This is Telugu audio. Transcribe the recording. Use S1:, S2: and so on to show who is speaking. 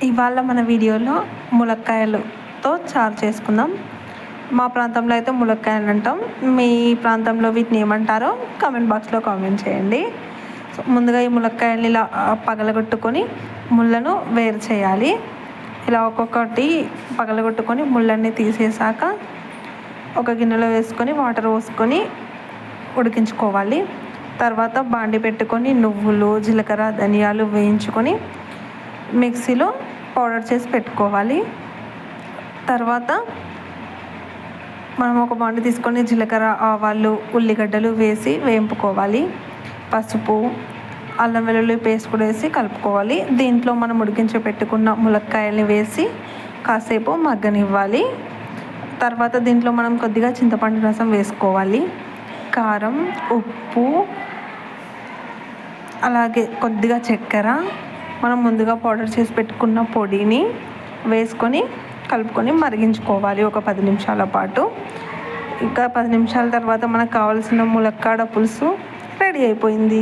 S1: ఇవాళ మన వీడియోలో ములక్కాయలతో చారు చేసుకుందాం. మా ప్రాంతంలో అయితే ములక్కాయలు అంటాం. మీ ప్రాంతంలో వీటిని ఏమంటారో కామెంట్ బాక్స్లో కామెంట్ చేయండి. సో ముందుగా ఈ ములక్కాయలు ఇలా పగలగొట్టుకొని ముళ్ళను వేరు చేయాలి. ఇలా ఒక్కొక్కటి పగలగొట్టుకొని ముళ్ళన్నీ తీసేసాక ఒక గిన్నెలో వేసుకొని వాటర్ పోసుకొని ఉడికించుకోవాలి. తర్వాత బాండి పెట్టుకొని నువ్వులు, జీలకర్ర, ధనియాలు వేయించుకొని మిక్సీలో పౌడర్ చేసి పెట్టుకోవాలి. తర్వాత మనం ఒక బాండి తీసుకొని జీలకర్ర, ఆవాలు, ఉల్లిగడ్డలు వేసి వేయించుకోవాలి. పసుపు, అల్లం వెల్లుల్లి పేస్ట్ కూడా వేసి కలుపుకోవాలి. దీంట్లో మనం ఉడికించి పెట్టుకున్న ములక్కాయల్ని వేసి కాసేపు మగ్గనివ్వాలి. తర్వాత దీంట్లో మనం కొద్దిగా చింతపండు రసం వేసుకోవాలి. కారం, ఉప్పు, అలాగే కొద్దిగా చక్కెర, మనం ముందుగా పౌడర్ చేసి పెట్టుకున్న పొడిని వేసుకొని కలుపుకొని మరిగించుకోవాలి ఒక 10 నిమిషాల పాటు. ఇంకా 10 నిమిషాల తర్వాత మనకు కావాల్సిన ములక్కాడ పులుసు రెడీ అయిపోయింది.